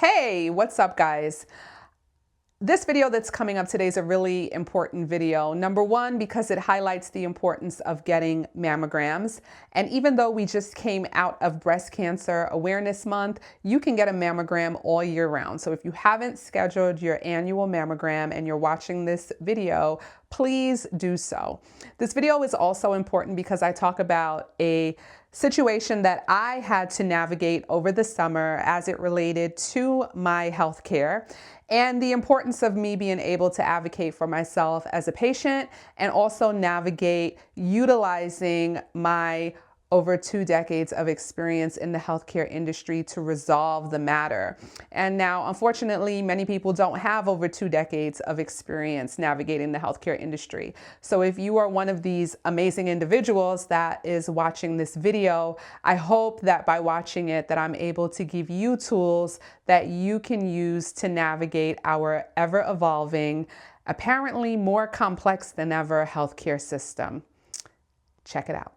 Hey, what's up, guys? This video that's coming up today is a really important video. Number one, because it highlights the importance of getting mammograms. And even though we just came out of Breast Cancer Awareness Month, you can get a mammogram all year round. So if you haven't scheduled your annual mammogram and you're watching this video, please do so. This video is also important because I talk about a situation that I had to navigate over the summer as it related to my health care and the importance of me being able to advocate for myself as a patient and also navigate utilizing my over 2 decades of experience in the healthcare industry to resolve the matter. And now, unfortunately, many people don't have over 2 decades of experience navigating the healthcare industry. So if you are one of these amazing individuals that is watching this video, I hope that by watching it, that I'm able to give you tools that you can use to navigate our ever-evolving, apparently more complex than ever healthcare system. Check it out.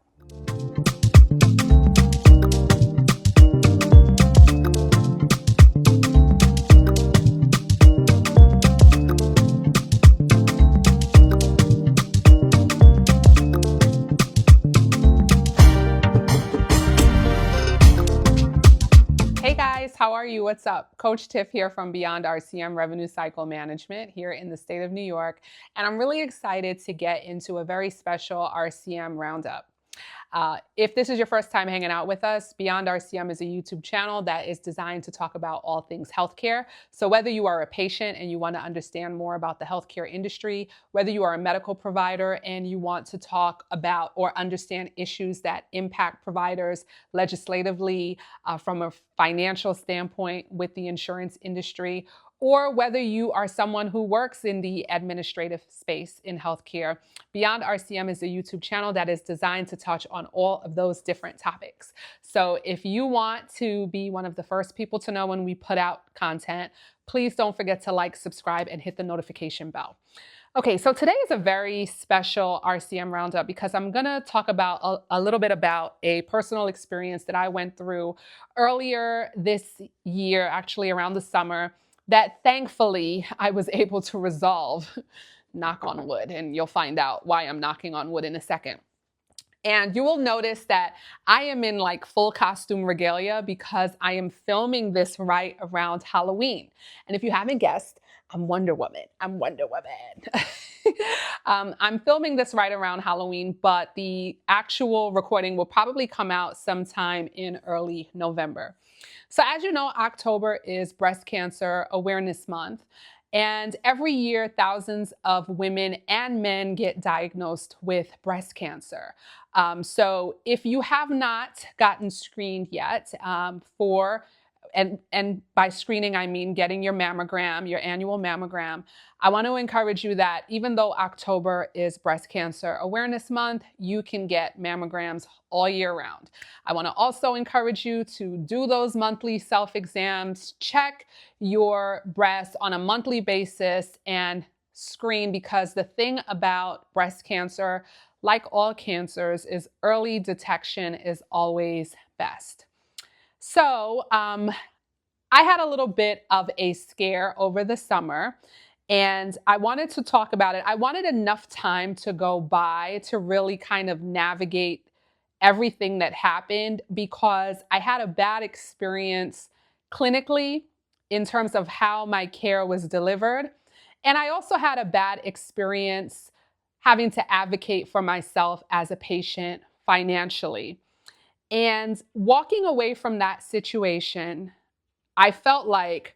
Hey guys, how are you? What's up? Coach Tiff here from Beyond RCM Revenue Cycle Management here in the state of New York. And I'm really excited to get into a very special RCM roundup. If this is your first time hanging out with us, Beyond RCM is a YouTube channel that is designed to talk about all things healthcare. So whether you are a patient and you want to understand more about the healthcare industry, whether you are a medical provider and you want to talk about or understand issues that impact providers legislatively, from a financial standpoint with the insurance industry, or whether you are someone who works in the administrative space in healthcare, Beyond RCM is a YouTube channel that is designed to touch on all of those different topics. So if you want to be one of the first people to know when we put out content, please don't forget to like, subscribe, and hit the notification bell. Okay, so today is a very special RCM roundup because I'm gonna talk about a little bit about a personal experience that I went through earlier this year, actually around the summer, that thankfully I was able to resolve, knock on wood, and you'll find out why I'm knocking on wood in a second. And you will notice that I am in like full costume regalia because I am filming this right around Halloween. And if you haven't guessed, I'm Wonder Woman. I'm Wonder Woman. I'm filming this right around Halloween, but the actual recording will probably come out sometime in early November. So as you know, October is Breast Cancer Awareness Month. And every year, thousands of women and men get diagnosed with breast cancer. So if you have not gotten screened yet and by screening, I mean getting your mammogram, your annual mammogram, I want to encourage you that even though October is Breast Cancer Awareness Month, you can get mammograms all year round. I want to also encourage you to do those monthly self-exams, check your breast on a monthly basis, and screen, because the thing about breast cancer, like all cancers, is early detection is always best. So I had a little bit of a scare over the summer, and I wanted to talk about it. I wanted enough time to go by to really kind of navigate everything that happened, because I had a bad experience clinically in terms of how my care was delivered. And I also had a bad experience having to advocate for myself as a patient financially. And walking away from that situation, I felt like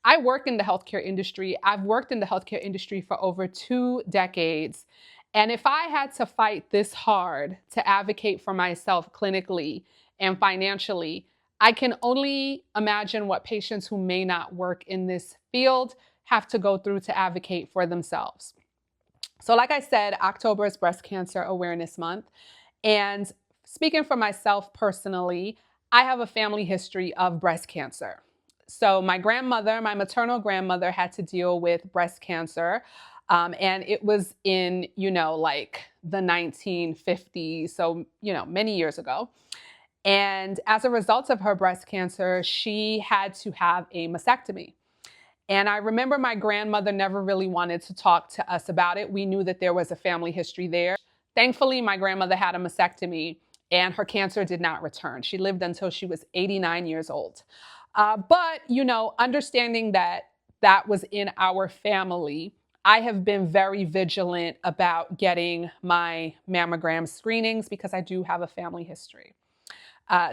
I work in the healthcare industry. I've worked in the healthcare industry for over 2 decades. And if I had to fight this hard to advocate for myself clinically and financially, I can only imagine what patients who may not work in this field have to go through to advocate for themselves. So like I said, October is Breast Cancer Awareness Month. And speaking for myself personally, I have a family history of breast cancer. So my grandmother, my maternal grandmother, had to deal with breast cancer. And it was in, like the 1950s, so, many years ago. And as a result of her breast cancer, she had to have a mastectomy. And I remember my grandmother never really wanted to talk to us about it. We knew that there was a family history there. Thankfully, my grandmother had a mastectomy and her cancer did not return. She lived until she was 89 years old. But, understanding that that was in our family, I have been very vigilant about getting my mammogram screenings because I do have a family history.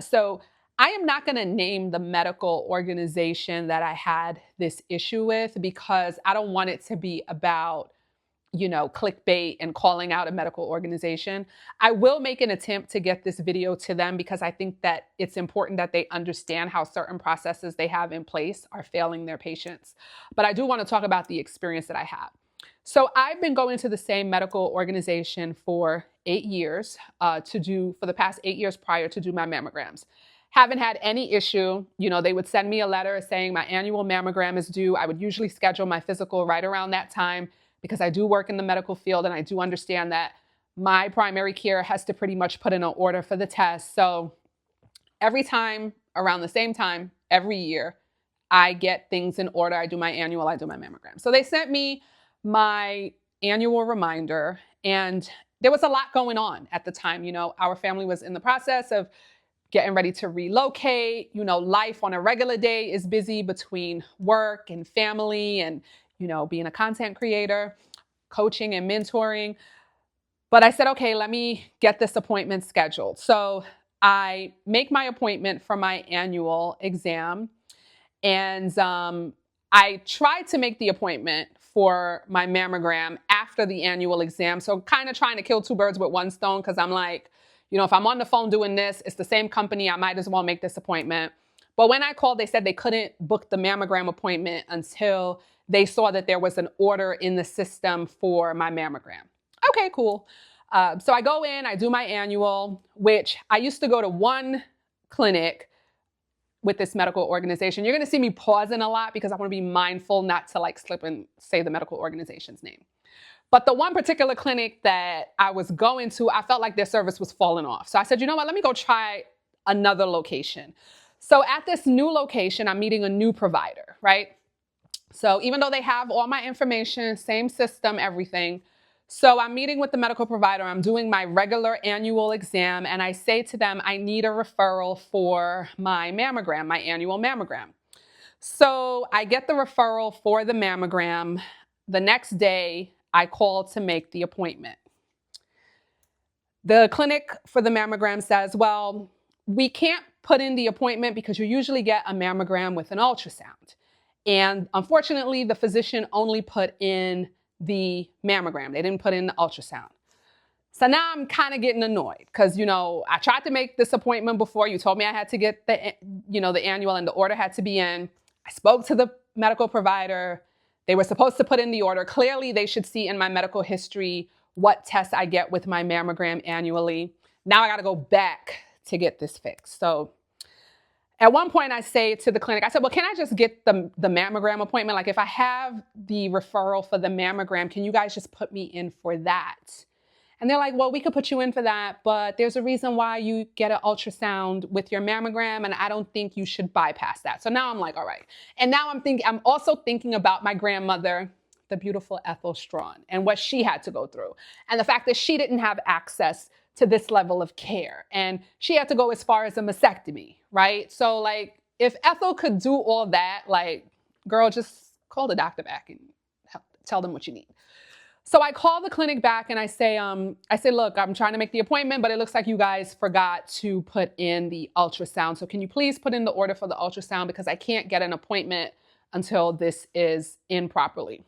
So I am not going to name the medical organization that I had this issue with because I don't want it to be about, clickbait and calling out a medical organization. I will make an attempt to get this video to them because I think that it's important that they understand how certain processes they have in place are failing their patients. But I do want to talk about the experience that I have. So I've been going to the same medical organization for 8 years for the past 8 years prior to do my mammograms. Haven't had any issue. They would send me a letter saying my annual mammogram is due. I would usually schedule my physical right around that time because I do work in the medical field and I do understand that my primary care has to pretty much put in an order for the test. So every time around the same time, every year, I get things in order. I do my annual, I do my mammogram. So they sent me my annual reminder and there was a lot going on at the time. Our family was in the process of getting ready to relocate. Life on a regular day is busy between work and family and, being a content creator, coaching and mentoring. But I said, okay, let me get this appointment scheduled. So I make my appointment for my annual exam. And I tried to make the appointment for my mammogram after the annual exam. So kind of trying to kill two birds with one stone because I'm like, if I'm on the phone doing this, it's the same company, I might as well make this appointment. But when I called, they said they couldn't book the mammogram appointment until they saw that there was an order in the system for my mammogram. Okay, cool. So I go in, I do my annual, which I used to go to one clinic with this medical organization. You're going to see me pausing a lot because I want to be mindful not to slip and say the medical organization's name. But the one particular clinic that I was going to, I felt like their service was falling off. So I said, you know what, let me go try another location. So at this new location, I'm meeting a new provider, right? So even though they have all my information, same system, everything. So I'm meeting with the medical provider. I'm doing my regular annual exam. And I say to them, I need a referral for my mammogram, my annual mammogram. So I get the referral for the mammogram. The next day, I call to make the appointment. The clinic for the mammogram says, well, we can't put in the appointment because you usually get a mammogram with an ultrasound. And unfortunately, the physician only put in the mammogram. They didn't put in the ultrasound. So now I'm kind of getting annoyed because, I tried to make this appointment before. You told me I had to get the annual and the order had to be in. I spoke to the medical provider. They were supposed to put in the order. Clearly, they should see in my medical history what tests I get with my mammogram annually. Now I got to go back to get this fixed. So at one point I say to the clinic, I said, well, can I just get the mammogram appointment? Like if I have the referral for the mammogram, can you guys just put me in for that? And they're like, well, we could put you in for that, but there's a reason why you get an ultrasound with your mammogram, and I don't think you should bypass that. So now I'm like, all right. And now I'm also thinking about my grandmother, the beautiful Ethel Strawn, and what she had to go through. And the fact that she didn't have access to this level of care. And she had to go as far as a mastectomy, right? So if Ethel could do all that, girl, just call the doctor back and tell them what you need. So I call the clinic back and I say, look, I'm trying to make the appointment, but it looks like you guys forgot to put in the ultrasound. So can you please put in the order for the ultrasound because I can't get an appointment until this is in properly.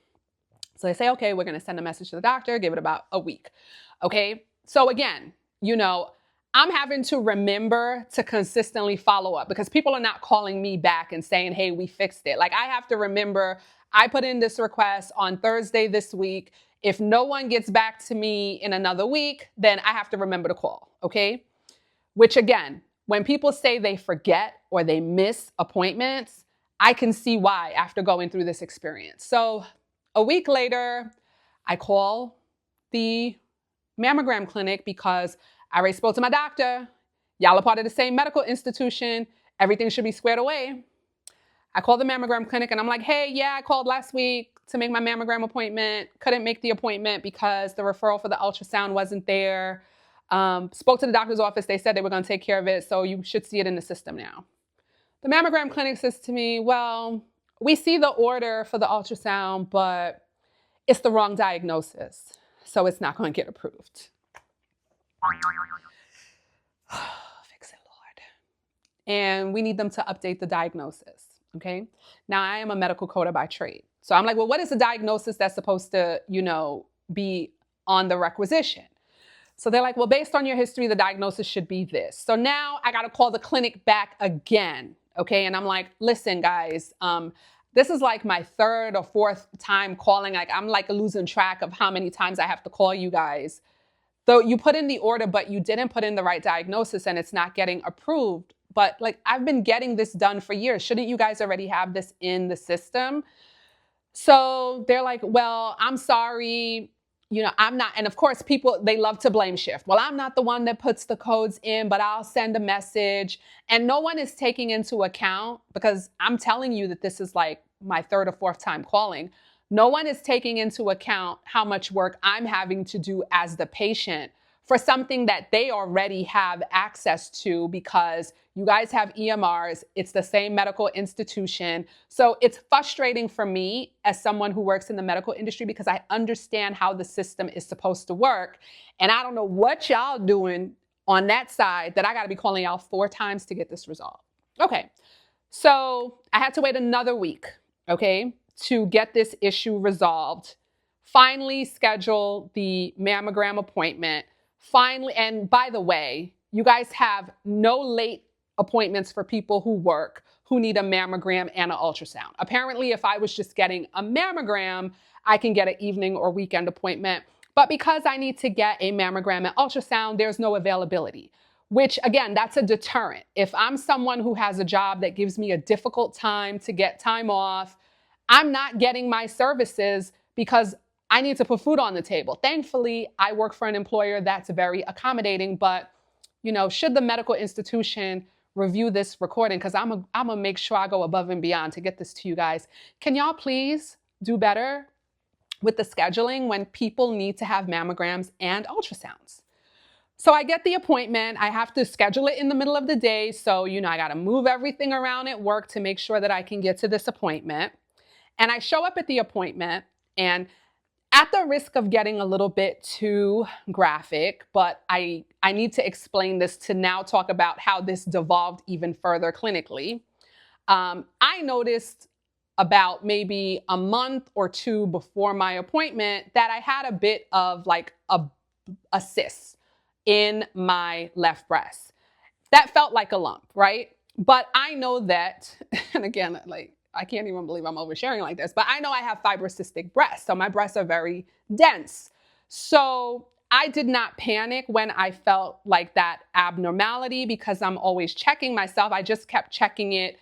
So they say, okay, we're going to send a message to the doctor, give it about a week. Okay. So again, I'm having to remember to consistently follow up because people are not calling me back and saying, hey, we fixed it. I have to remember I put in this request on Thursday this week. If no one gets back to me in another week, then I have to remember to call, okay? Which again, when people say they forget or they miss appointments, I can see why after going through this experience. So a week later, I call the mammogram clinic because I already spoke to my doctor. Y'all are part of the same medical institution. Everything should be squared away. I called the mammogram clinic and I'm like, hey, yeah, I called last week to make my mammogram appointment. Couldn't make the appointment because the referral for the ultrasound wasn't there. Spoke to the doctor's office. They said they were going to take care of it. So you should see it in the system now. The mammogram clinic says to me, well, we see the order for the ultrasound, but it's the wrong diagnosis. So it's not going to get approved. Fix it, Lord. And we need them to update the diagnosis. Okay. Now I am a medical coder by trade. So I'm like, well, what is the diagnosis that's supposed to, be on the requisition? So they're like, well, based on your history, the diagnosis should be this. So now I got to call the clinic back again. Okay. And I'm like, listen, guys, this is like my third or fourth time calling. Like I'm like losing track of how many times I have to call you guys. So you put in the order, but you didn't put in the right diagnosis and it's not getting approved. But like I've been getting this done for years. Shouldn't you guys already have this in the system? So they're like, well, I'm sorry. I'm not. And of course, people, they love to blame shift. Well, I'm not the one that puts the codes in, but I'll send a message. And no one is taking into account, because I'm telling you that this is like my third or fourth time calling. No one is taking into account how much work I'm having to do as the patient for something that they already have access to, because you guys have EMRs, it's the same medical institution. So it's frustrating for me as someone who works in the medical industry, because I understand how the system is supposed to work. And I don't know what y'all doing on that side that I gotta be calling y'all 4 times to get this resolved. Okay, so I had to wait another week, okay, to get this issue resolved. Finally schedule the mammogram appointment. Finally, and by the way, you guys have no late appointments for people who work, who need a mammogram and an ultrasound. Apparently, if I was just getting a mammogram, I can get an evening or weekend appointment. But because I need to get a mammogram and ultrasound, there's no availability, which again, that's a deterrent. If I'm someone who has a job that gives me a difficult time to get time off, I'm not getting my services because I need to put food on the table. Thankfully, I work for an employer that's very accommodating, but should the medical institution review this recording, because I'm gonna make sure I go above and beyond to get this to you guys. Can y'all please do better with the scheduling when people need to have mammograms and ultrasounds? So I get the appointment. I have to schedule it in the middle of the day. So, I got to move everything around at work to make sure that I can get to this appointment. And I show up at the appointment, and at the risk of getting a little bit too graphic, but I need to explain this to now talk about how this devolved even further clinically. I noticed about maybe a month or 2 before my appointment that I had a bit of like a cyst in my left breast. That felt like a lump, right? But I know that, and again, like, I can't even believe I'm oversharing like this, but I know I have fibrocystic breasts. So my breasts are very dense. So I did not panic when I felt like that abnormality, because I'm always checking myself. I just kept checking it,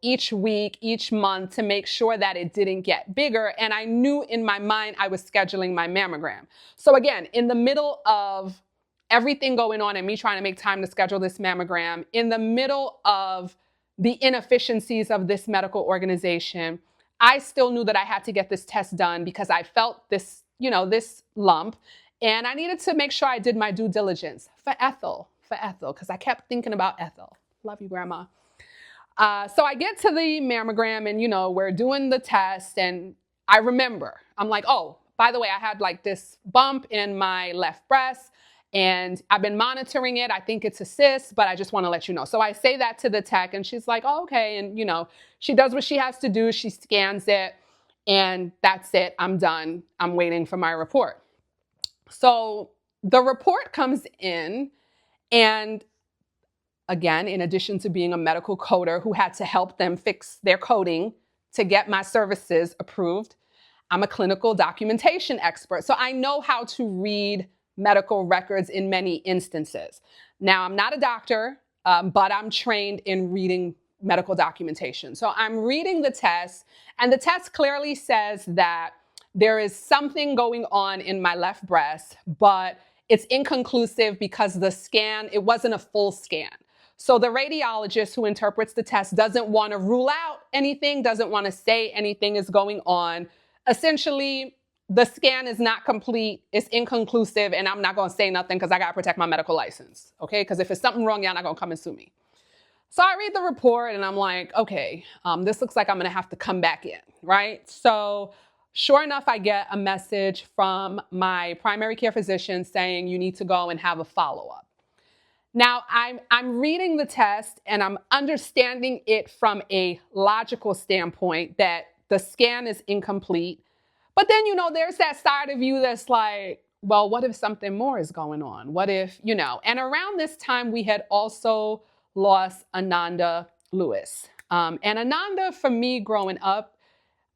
each week, each month, to make sure that it didn't get bigger. And I knew in my mind I was scheduling my mammogram. So again, in the middle of everything going on and me trying to make time to schedule this mammogram, in the middle of the inefficiencies of this medical organization, I still knew that I had to get this test done because I felt this, this lump, and I needed to make sure I did my due diligence for Ethel, because I kept thinking about Ethel. Love you, Grandma. So I get to the mammogram and, we're doing the test, and I remember, I'm like, oh, by the way, I had like this bump in my left breast, and I've been monitoring it. I think it's a cyst, but I just want to let you know. So I say that to the tech, and she's like, oh, okay. And, she does what she has to do. She scans it, and that's it. I'm done. I'm waiting for my report. So the report comes in, and again, in addition to being a medical coder who had to help them fix their coding to get my services approved, I'm a clinical documentation expert. So I know how to read medical records in many instances. Now, I'm not a doctor, but I'm trained in reading medical documentation. So I'm reading the test, and the test clearly says that there is something going on in my left breast, but it's inconclusive because the scan, it wasn't a full scan. So the radiologist who interprets the test doesn't want to rule out anything, doesn't want to say anything is going on. Essentially, the scan is not complete, it's inconclusive, and I'm not going to say nothing because I got to protect my medical license, okay? Because if it's something wrong, y'all not going to come and sue me. So I read the report and I'm like, okay, this looks like I'm going to have to come back in, right? So sure enough, I get a message from my primary care physician saying you need to go and have a follow-up. Now, I'm reading the test and I'm understanding it from a logical standpoint that the scan is incomplete. But then, there's that side of you that's like, well, what if something more is going on? What if, and around this time we had also lost Ananda Lewis. And Ananda, for me growing up,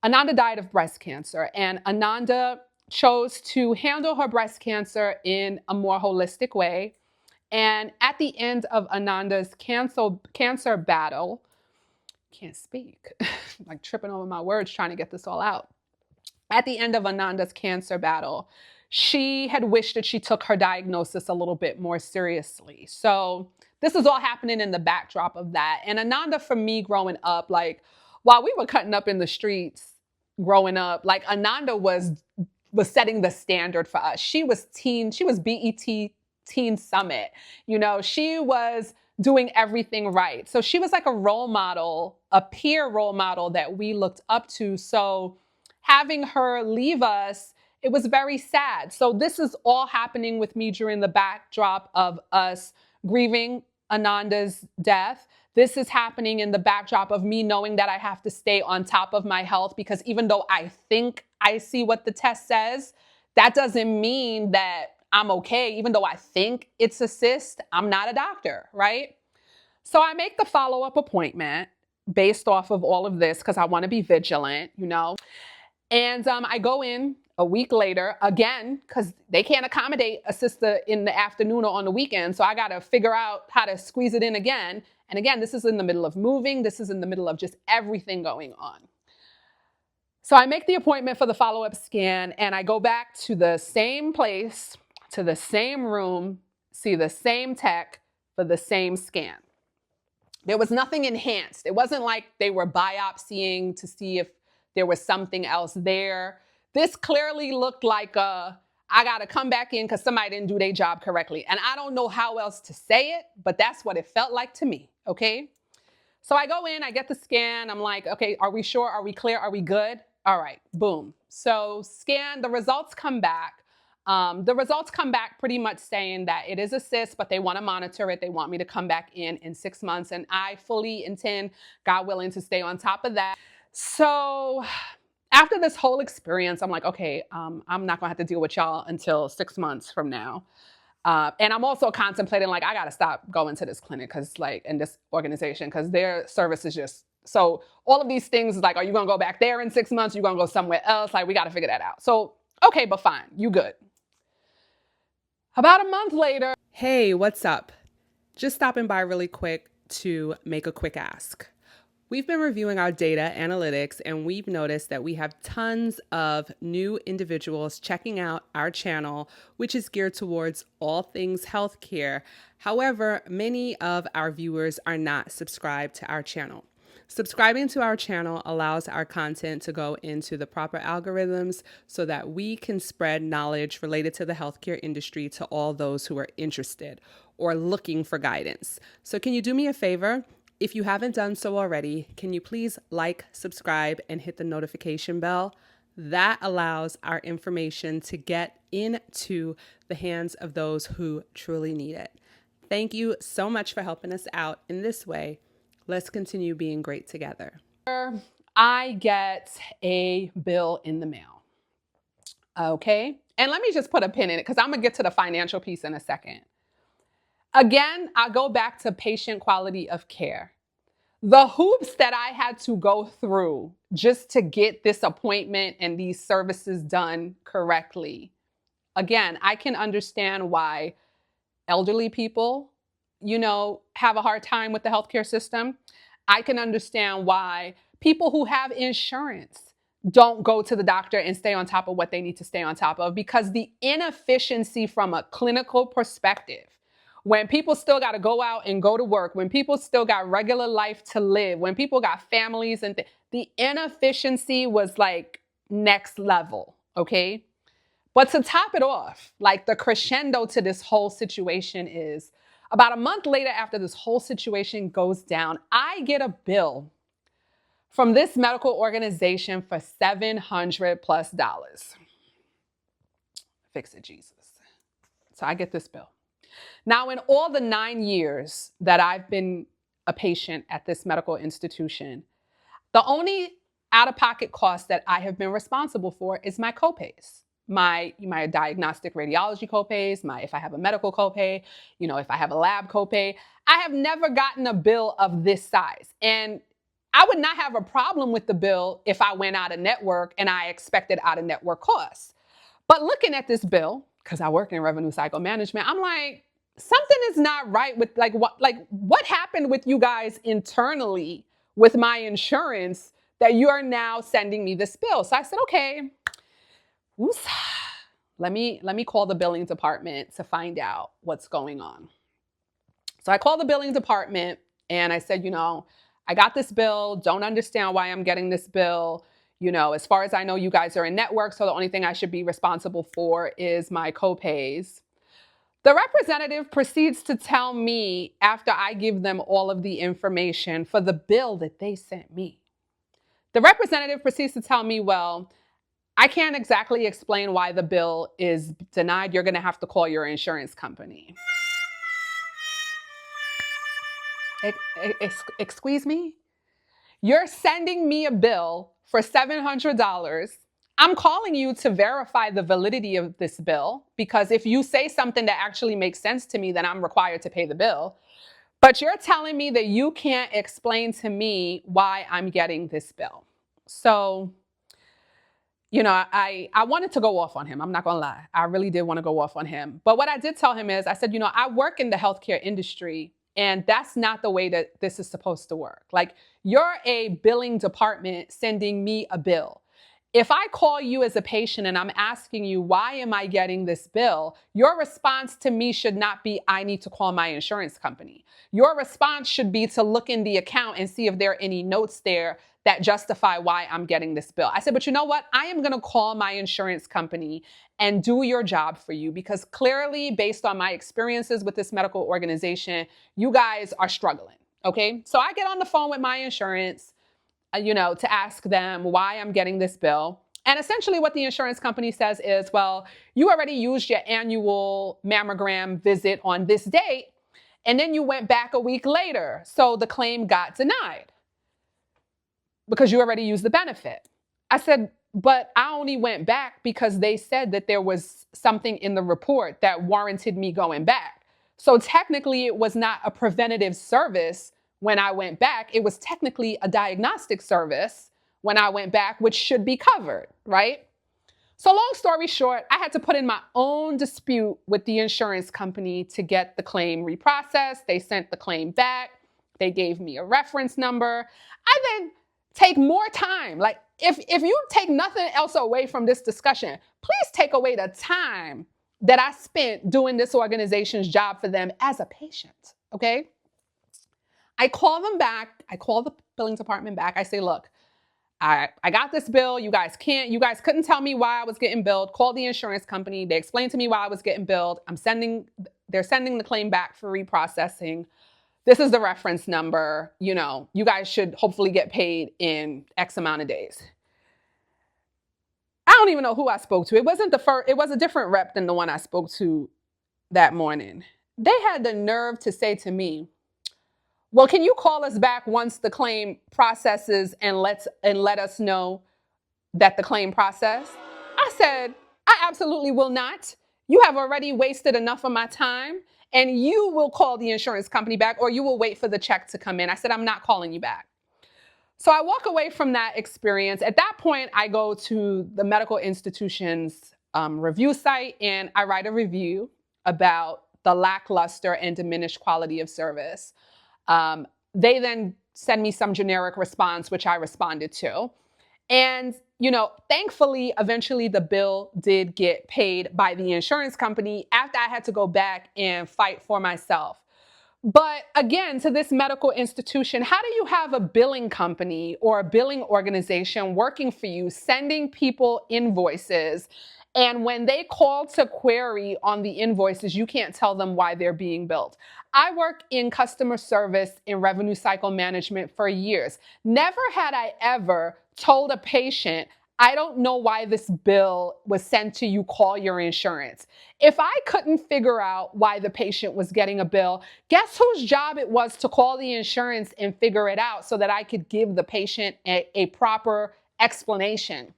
Ananda died of breast cancer. And Ananda chose to handle her breast cancer in a more holistic way. And at the end of Ananda's cancer battle, can't speak, like tripping over my words trying to get this all out. At the end of Ananda's cancer battle, she had wished that she took her diagnosis a little bit more seriously. So this is all happening in the backdrop of that. And Ananda, for me growing up, like while we were cutting up in the streets growing up, like Ananda was setting the standard for us. She was BET Teen Summit. She was doing everything right. So she was like a role model, a peer role model that we looked up to. So having her leave us, it was very sad. So this is all happening with me during the backdrop of us grieving Ananda's death. This is happening in the backdrop of me knowing that I have to stay on top of my health, because even though I think I see what the test says, that doesn't mean that I'm okay. Even though I think it's a cyst, I'm not a doctor, right? So I make the follow-up appointment based off of all of this because I want to be vigilant, And I go in a week later again because they can't accommodate a sister in the afternoon or on the weekend. So I got to figure out how to squeeze it in again. And again, this is in the middle of moving. This is in the middle of just everything going on. So I make the appointment for the follow-up scan and I go back to the same place, to the same room, see the same tech for the same scan. There was nothing enhanced. It wasn't like they were biopsying to see if there was something else there. This clearly looked like I got to come back in because somebody didn't do their job correctly. And I don't know how else to say it, but that's what it felt like to me, okay? So I go in, I get the scan. I'm like, okay, are we sure? Are we clear? Are we good? All right, boom. So scan, the results come back. The results come back pretty much saying that it is a cyst, but they want to monitor it. They want me to come back in 6 months. And I fully intend, God willing, to stay on top of that. So after this whole experience, I'm like, okay, I'm not gonna have to deal with y'all until 6 months from now. And I'm also contemplating, like, I gotta stop going to this clinic in this organization, because their service is just, so all of these things, like, are you gonna go back there in 6 months? Are you gonna go somewhere else? Like, we gotta figure that out. So, okay, but fine, you good. About a month later, hey, what's up? Just stopping by really quick to make a quick ask. We've been reviewing our data analytics and we've noticed that we have tons of new individuals checking out our channel, which is geared towards all things healthcare. However, many of our viewers are not subscribed to our channel. Subscribing to our channel allows our content to go into the proper algorithms so that we can spread knowledge related to the healthcare industry to all those who are interested or looking for guidance. So can you do me a favor? If you haven't done so already, can you please like, subscribe, and hit the notification bell? That allows our information to get into the hands of those who truly need it. Thank you so much for helping us out in this way. Let's continue being great together. I get a bill in the mail. Okay? And let me just put a pin in it because I'm going to get to the financial piece in a second. Again, I go back to patient quality of care. The hoops that I had to go through just to get this appointment and these services done correctly. Again, I can understand why elderly people, have a hard time with the healthcare system. I can understand why people who have insurance don't go to the doctor and stay on top of what they need to stay on top of, because the inefficiency from a clinical perspective, when people still got to go out and go to work, when people still got regular life to live, when people got families and the inefficiency was like next level, okay? But to top it off, like the crescendo to this whole situation is about a month later after this whole situation goes down, I get a bill from this medical organization for $700 plus. Fix it, Jesus. So I get this bill. Now, in all the 9 years that I've been a patient at this medical institution, the only out-of-pocket cost that I have been responsible for is my copays. My diagnostic radiology copays, if I have a medical copay, if I have a lab copay. I have never gotten a bill of this size. And I would not have a problem with the bill if I went out of network and I expected out of network costs. But looking at this bill, because I work in revenue cycle management, I'm like, something is not right with what happened with you guys internally with my insurance that you are now sending me this bill. So I said, okay, oops, let me call the billing department to find out what's going on. So I called the billing department and I said, I got this bill, don't understand why I'm getting this bill. As far as I know, you guys are in network, so the only thing I should be responsible for is my copays. The representative proceeds to tell me, after I give them all of the information for the bill that they sent me, the representative proceeds to tell me, well, I can't exactly explain why the bill is denied. You're going to have to call your insurance company. Excuse me? You're sending me a bill for $700. I'm calling you to verify the validity of this bill, because if you say something that actually makes sense to me, then I'm required to pay the bill. But you're telling me that you can't explain to me why I'm getting this bill. So, I wanted to go off on him. I'm not going to lie. I really did want to go off on him. But what I did tell him is, I said, I work in the healthcare industry, and that's not the way that this is supposed to work. Like, you're a billing department sending me a bill. If I call you as a patient and I'm asking you, why am I getting this bill? Your response to me should not be, I need to call my insurance company. Your response should be to look in the account and see if there are any notes there that justify why I'm getting this bill. I said, but you know what? I am going to call my insurance company and do your job for you, because clearly, based on my experiences with this medical organization, you guys are struggling. Okay. So I get on the phone with my insurance, to ask them why I'm getting this bill. And essentially what the insurance company says is, well, you already used your annual mammogram visit on this date, and then you went back a week later. So the claim got denied because you already used the benefit. I said, but I only went back because they said that there was something in the report that warranted me going back. So technically it was not a preventative service when I went back. It was technically a diagnostic service when I went back, which should be covered, right? So long story short, I had to put in my own dispute with the insurance company to get the claim reprocessed. They sent the claim back. They gave me a reference number. I then take more time. Like, if you take nothing else away from this discussion, please take away the time that I spent doing this organization's job for them as a patient, okay? I call them back. I call the billing department back. I say, look, I got this bill. You guys couldn't tell me why I was getting billed. Call the insurance company. They explained to me why I was getting billed. They're sending the claim back for reprocessing. This is the reference number. You guys should hopefully get paid in X amount of days. I don't even know who I spoke to. It was a different rep than the one I spoke to that morning. They had the nerve to say to me, well, can you call us back once the claim processes and let us know that the claim processed? I said, I absolutely will not. You have already wasted enough of my time, and you will call the insurance company back, or you will wait for the check to come in. I said, I'm not calling you back. So I walk away from that experience. At that point, I go to the medical institution's review site, and I write a review about the lackluster and diminished quality of service. They then send me some generic response, which I responded to. And, thankfully, eventually the bill did get paid by the insurance company after I had to go back and fight for myself. But again, to this medical institution, how do you have a billing company or a billing organization working for you, sending people invoices? And when they call to query on the invoices, you can't tell them why they're being billed. I work in customer service in revenue cycle management for years. Never had I ever told a patient, I don't know why this bill was sent to you, call your insurance. If I couldn't figure out why the patient was getting a bill, guess whose job it was to call the insurance and figure it out so that I could give the patient a proper explanation?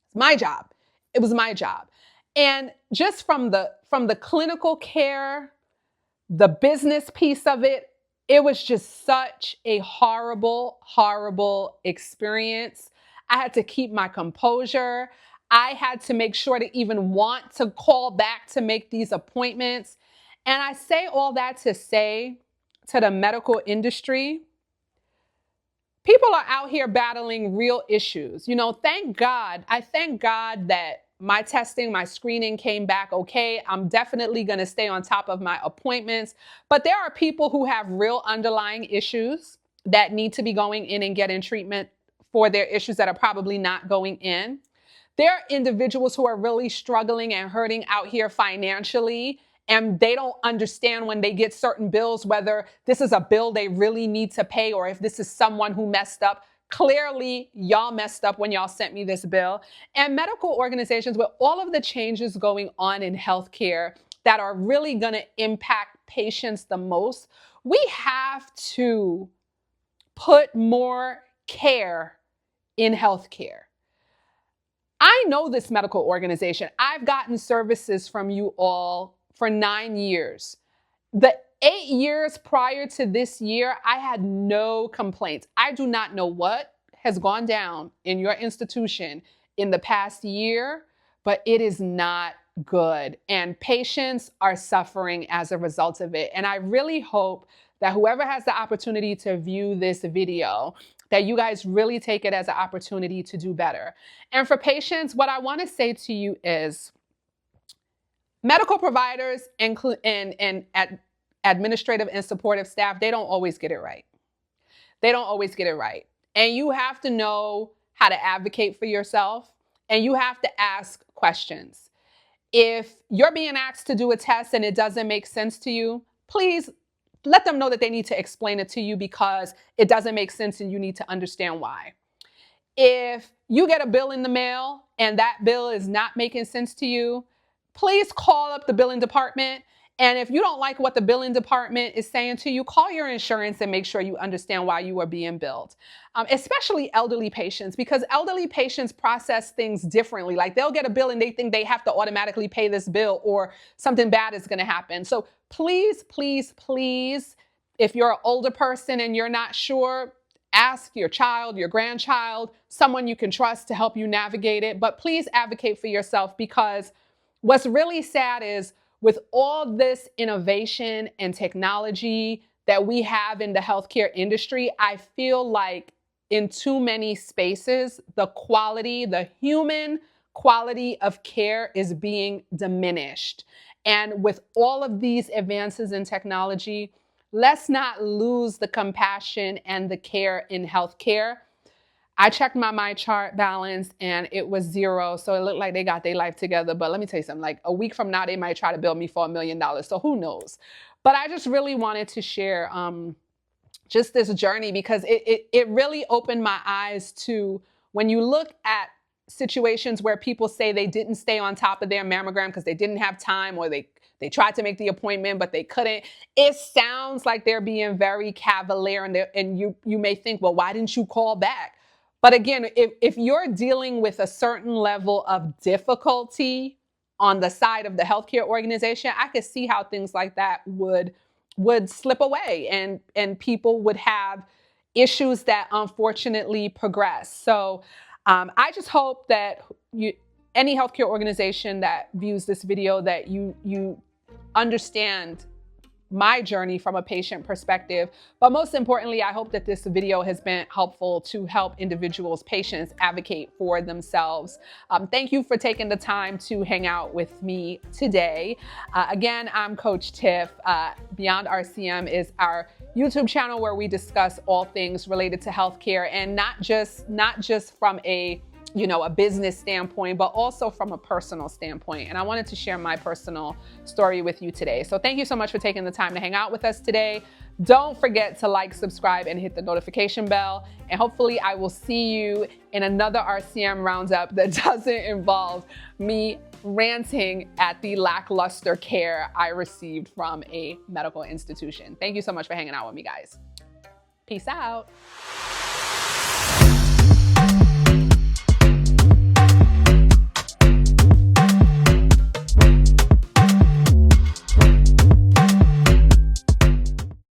It's my job. It was my job. And just from the clinical care, the business piece of it, it was just such a horrible, horrible experience. I had to keep my composure. I had to make sure to even want to call back to make these appointments. And I say all that to say to the medical industry, people are out here battling real issues. Thank God. I thank God that my testing, my screening came back okay. I'm definitely going to stay on top of my appointments. But there are people who have real underlying issues that need to be going in and getting treatment for their issues that are probably not going in. There are individuals who are really struggling and hurting out here financially, and they don't understand when they get certain bills, whether this is a bill they really need to pay or if this is someone who messed up. Clearly, y'all messed up when y'all sent me this bill. And medical organizations, with all of the changes going on in healthcare that are really going to impact patients the most, we have to put more care in healthcare. I know this medical organization. I've gotten services from you all for 9 years. The 8 years prior to this year, I had no complaints. I do not know what has gone down in your institution in the past year, but it is not good. And patients are suffering as a result of it. And I really hope that whoever has the opportunity to view this video, that you guys really take it as an opportunity to do better. And for patients, what I want to say to you is medical providers and administrative and supportive staff, they don't always get it right. They don't always get it right. And you have to know how to advocate for yourself, and you have to ask questions. If you're being asked to do a test and it doesn't make sense to you, please let them know that they need to explain it to you because it doesn't make sense and you need to understand why. If you get a bill in the mail and that bill is not making sense to you, please call up the billing department. And if you don't like what the billing department is saying to you, call your insurance and make sure you understand why you are being billed. Especially elderly patients, because elderly patients process things differently. Like they'll get a bill and they think they have to automatically pay this bill or something bad is going to happen. So please, please, please, if you're an older person and you're not sure, ask your child, your grandchild, someone you can trust to help you navigate it. But please advocate for yourself, because what's really sad is with all this innovation and technology that we have in the healthcare industry, I feel like in too many spaces, the quality, the human quality of care is being diminished. And with all of these advances in technology, let's not lose the compassion and the care in healthcare. I checked my MyChart balance and it was 0. So it looked like they got their life together. But let me tell you something, like a week from now, they might try to bill me for $1 million. So who knows? But I just really wanted to share just this journey, because it really opened my eyes to when you look at situations where people say they didn't stay on top of their mammogram because they didn't have time, or they tried to make the appointment, but they couldn't. It sounds like they're being very cavalier, and you may think, well, why didn't you call back? But again, if you're dealing with a certain level of difficulty on the side of the healthcare organization, I could see how things like that would slip away, and people would have issues that unfortunately progress. So I just hope that any healthcare organization that views this video, that you understand my journey from a patient perspective. But most importantly, I hope that this video has been helpful to help individuals, patients advocate for themselves. Thank you for taking the time to hang out with me today. Again, I'm Coach Tiff. Beyond RCM is our YouTube channel where we discuss all things related to healthcare, and not just from a business standpoint, but also from a personal standpoint. And I wanted to share my personal story with you today. So thank you so much for taking the time to hang out with us today. Don't forget to like, subscribe, and hit the notification bell. And hopefully I will see you in another RCM roundup that doesn't involve me ranting at the lackluster care I received from a medical institution. Thank you so much for hanging out with me, guys. Peace out.